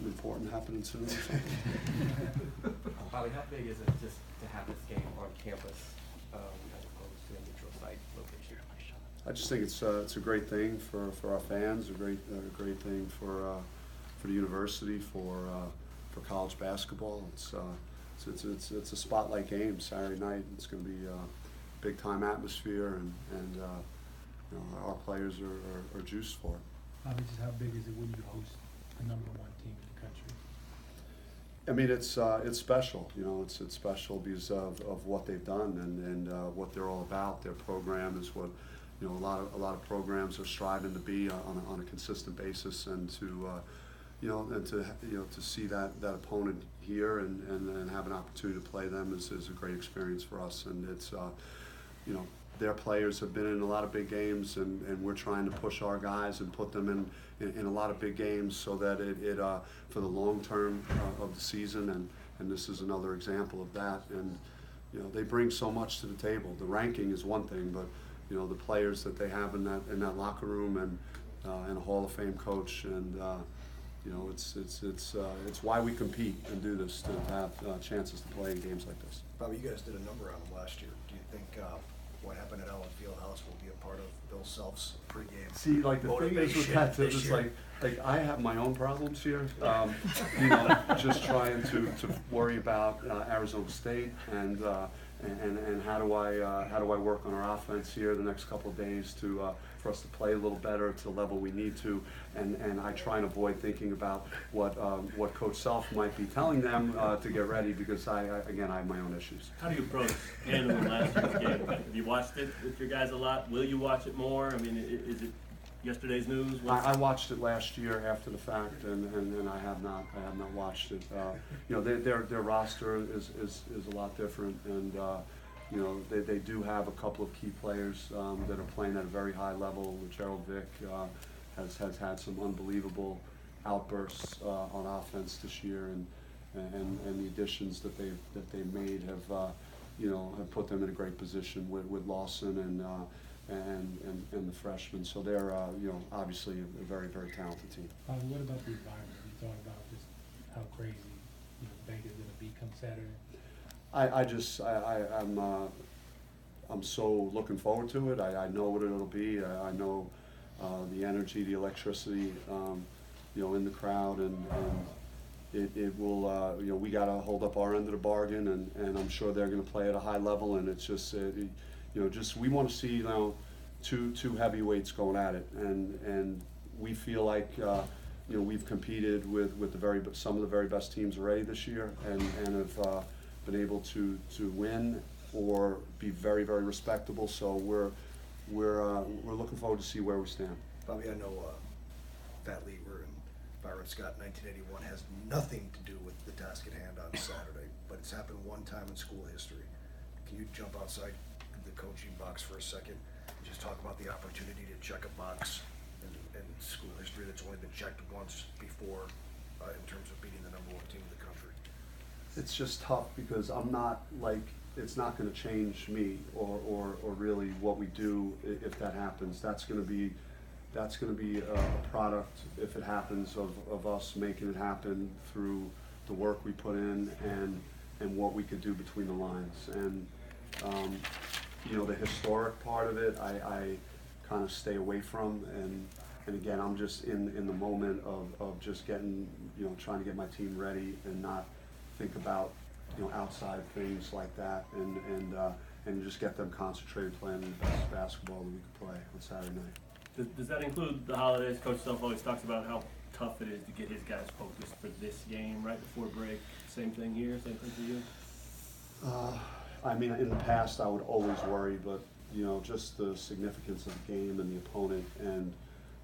something important happening soon. Bobby, how big is it just to have this game on campus as opposed to a neutral site location? I just think it's a great thing for our fans, a great thing for the university, for college basketball. It's a spotlight game Saturday night. It's going to be a big time atmosphere, and you know, our players are juiced for it. Bobby, just how big is it when you host the #1 team in the country? I mean, it's special. You know, it's special because of what they've done and what they're all about. Their program is what, you know, a lot of programs are striving to be on a consistent basis, and to to see that opponent here and have an opportunity to play them is a great experience for us. And it's you know, their players have been in a lot of big games, and we're trying to push our guys and put them in a lot of big games so that it for the long term of the season, and this is another example of that. And you know, they bring so much to the table. The ranking is one thing, but you know, the players that they have in that locker room, and a Hall of Fame coach, and you know, it's why we compete and do this, to have chances to play in games like this. Bobby, you guys did a number on them last year. Do you think what happened at Allen Fieldhouse will be a part of Bill Self's pregame? See, like, the thing is with that, it's like I have my own problems here. You know, just trying to worry about Arizona State, and how do I work on our offense here the next couple of days for us to play a little better to the level we need to, and I try and avoid thinking about what Coach Self might be telling them to get ready, because I have my own issues. How do you approach handling last year's game? Have you watched it with your guys a lot? Will you watch it more? I mean, is it yesterday's news? I watched it last year after the fact, and I have not watched it. You know, their roster is a lot different, and you know, they do have a couple of key players that are playing at a very high level. Gerald Vick has had some unbelievable outbursts on offense this year, and the additions that they made have you know, have put them in a great position with Lawson and the freshmen. So they're you know, obviously a very talented team. Bobby, what about the environment? You thought about just how crazy, you know, Baker's going to be come Saturday? I'm so looking forward to it. I know what it'll be. I know the energy, the electricity, you know, in the crowd, and it will. You know, we got to hold up our end of the bargain, and I'm sure they're going to play at a high level. And it's just, you know, just we want to see, you know, two heavyweights going at it, and we feel like you know, we've competed with some of the very best teams already this year, and have been able to win or be very respectable. So we're looking forward to see where we stand. Bobby, I know Pat Lieber and Byron Scott in 1981 has nothing to do with the task at hand on Saturday, but it's happened one time in school history. Can you jump outside the coaching box for a second and just talk about the opportunity to check a box in school history that's only been checked once before in terms of beating the #1 team in the country? It's just tough, because I'm not, like, it's not going to change me or really what we do if that happens. That's going to be a product, if it happens, of us making it happen through the work we put in and what we could do between the lines. And you know, the historic part of it, I kind of stay away from, and again, I'm just in the moment of just getting, you know, trying to get my team ready and not think about, you know, outside things like that, and just get them concentrated playing the best basketball that we could play on Saturday night. Does that include the holidays? Coach Self always talks about how tough it is to get his guys focused for this game right before break. Same thing here, same thing for you? I mean, in the past I would always worry, but you know, just the significance of the game and the opponent, and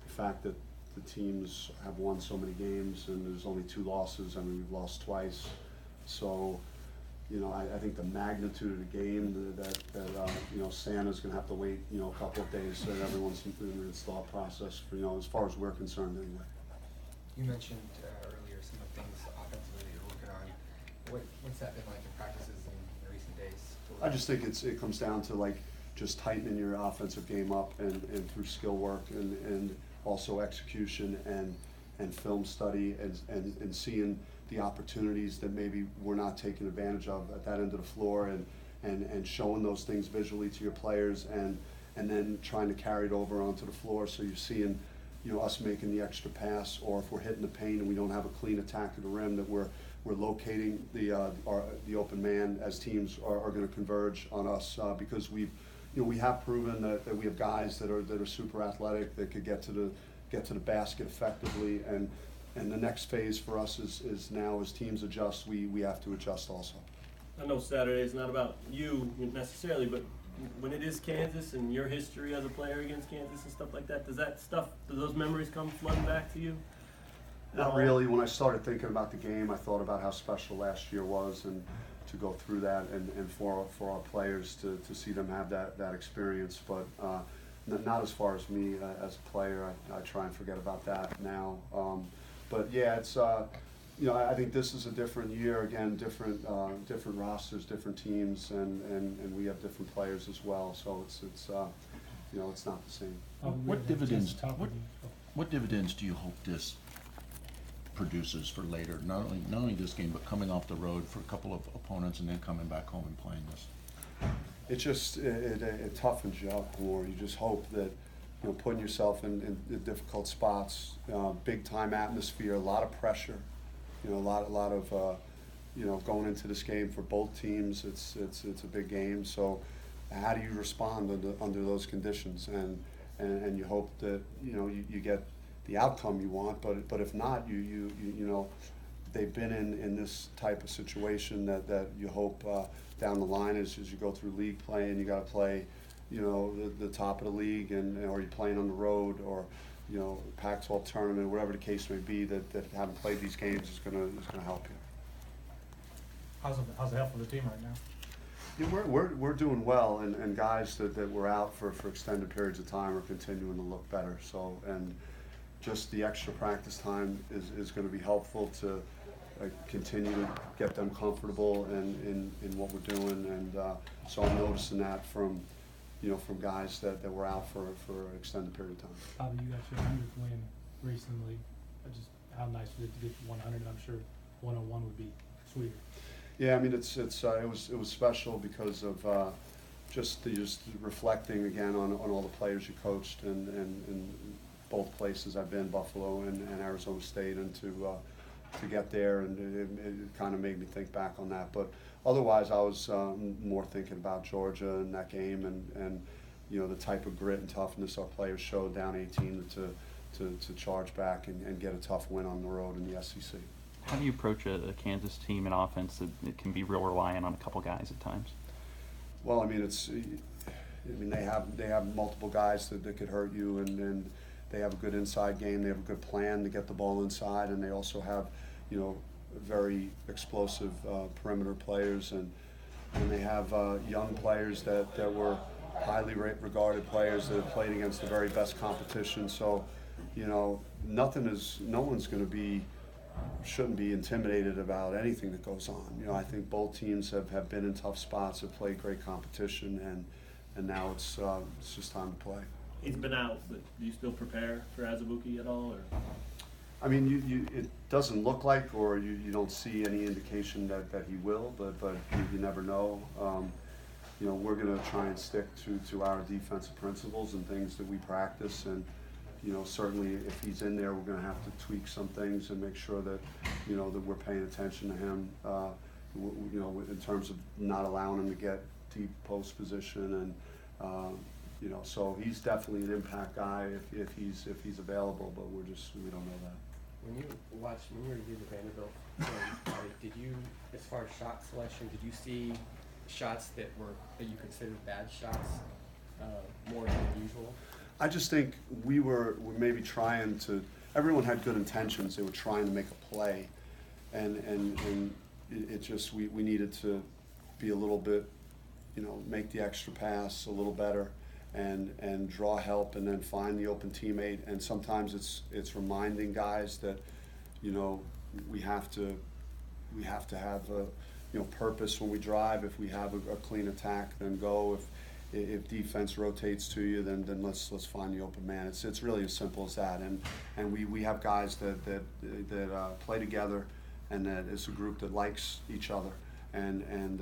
the fact that the teams have won so many games and there's only 2 losses. I mean, we've lost twice. So, you know, I think the magnitude of the game, that you know, Santa's going to have to wait, you know, a couple of days so that everyone's in its thought process, for, you know, as far as we're concerned anyway. You mentioned earlier some of the things offensively that you're working on. What's that been like in practices in recent days? I just think it comes down to, like, just tightening your offensive game up, and through skill work, and also execution, and and film study and seeing the opportunities that maybe we're not taking advantage of at that end of the floor, and showing those things visually to your players, and then trying to carry it over onto the floor, so you're seeing, you know, us making the extra pass, or if we're hitting the paint and we don't have a clean attack of the rim, that we're locating the open man as teams are going to converge on us, because we have proven that we have guys that are super athletic, that could get to the basket effectively, and the next phase for us is now, as teams adjust, we have to adjust also. I know Saturday is not about you necessarily, but when it is Kansas and your history as a player against Kansas and stuff like that, do those memories come flooding back to you? Not really. When I started thinking about the game, I thought about how special last year was, and to go through that, and for our players to see them have that experience. But not as far as me as a player. I try and forget about that now. But yeah, it's I think this is a different year. Again, different rosters, different teams, and we have different players as well. So it's not the same. What dividends do you hope this produces for later? Not only this game, but coming off the road for a couple of opponents and then coming back home and playing this. It just it toughens you up more. You just hope that, you know, putting yourself in difficult spots, big time atmosphere, a lot of pressure, you know, a lot of going into this game for both teams. It's a big game. So how do you respond under those conditions? And you hope that, you know, you get the outcome you want, but if not, you know, they've been in this type of situation that you hope down the line as you go through league play, and you got to play, you know, the top of the league, or you're playing on the road, or, you know, Pac-12 tournament, whatever the case may be, that having played these games is gonna help you. How's the health of the team right now? Yeah, we're doing well, and guys that were out for extended periods of time are continuing to look better. So, and just the extra practice time is going to be helpful to continue to get them comfortable in what we're doing, and so I'm noticing that from guys that were out for an extended period of time. Bobby, you got your 100th win recently. Just how nice was it to get to 100? I'm sure 101 would be sweeter. Yeah, I mean it was special because of just reflecting again on all the players you coached, and both places I've been, Buffalo and Arizona State, and to get there, and it kind of made me think back on that. But otherwise, I was more thinking about Georgia and that game, and you know, the type of grit and toughness our players showed down 18 to charge back and get a tough win on the road in the SEC. How do you approach a Kansas team in offense that it can be real reliant on a couple guys at times? Well, I mean, they have multiple guys that could hurt you, and they have a good inside game. They have a good plan to get the ball inside, and they also have, you know, very explosive perimeter players, and they have young players that were highly regarded players that have played against the very best competition. So, you know, no one's going to shouldn't be intimidated about anything that goes on. You know, I think both teams have been in tough spots, have played great competition, and now it's just time to play. He's been out, but do you still prepare for Azubuike at all, or? I mean, it doesn't look like, or you don't see any indication that he will, but you never know. You know, we're going to try and stick to our defensive principles and things that we practice, and you know, certainly if he's in there, we're going to have to tweak some things and make sure that, you know, that we're paying attention to him, you know, in terms of not allowing him to get deep post position, and you know, so he's definitely an impact guy if he's available, but we don't know that. When you reviewed the Vanderbilt game, did you, as far as shot selection, did you see shots that you considered bad shots more than usual? I just think we were maybe trying to. Everyone had good intentions. They were trying to make a play, and it just we needed to be a little bit, you know, make the extra pass a little better, and draw help, and then find the open teammate. And sometimes it's reminding guys that, you know, we have to have a, you know, purpose when we drive. If we have a clean attack, then go. if defense rotates to you, then let's find the open man. It's really as simple as that. And we have guys that play together, and that it's a group that likes each other. And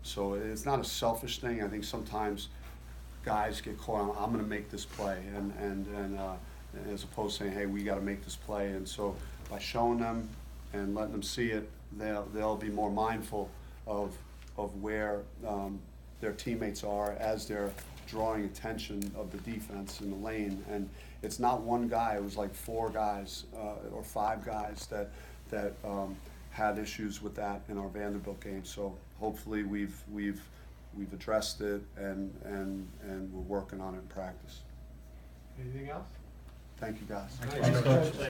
so it's not a selfish thing. I think sometimes guys get caught on, I'm going to make this play, and as opposed to saying, hey, we got to make this play. And so by showing them and letting them see it, they'll be more mindful of where their teammates are as they're drawing attention of the defense in the lane. And it's not one guy; it was like 4 guys or 5 guys that had issues with that in our Vanderbilt game. So hopefully we've addressed it, and we're working on it in practice. Anything else? Thank you, guys. Thanks, Coach.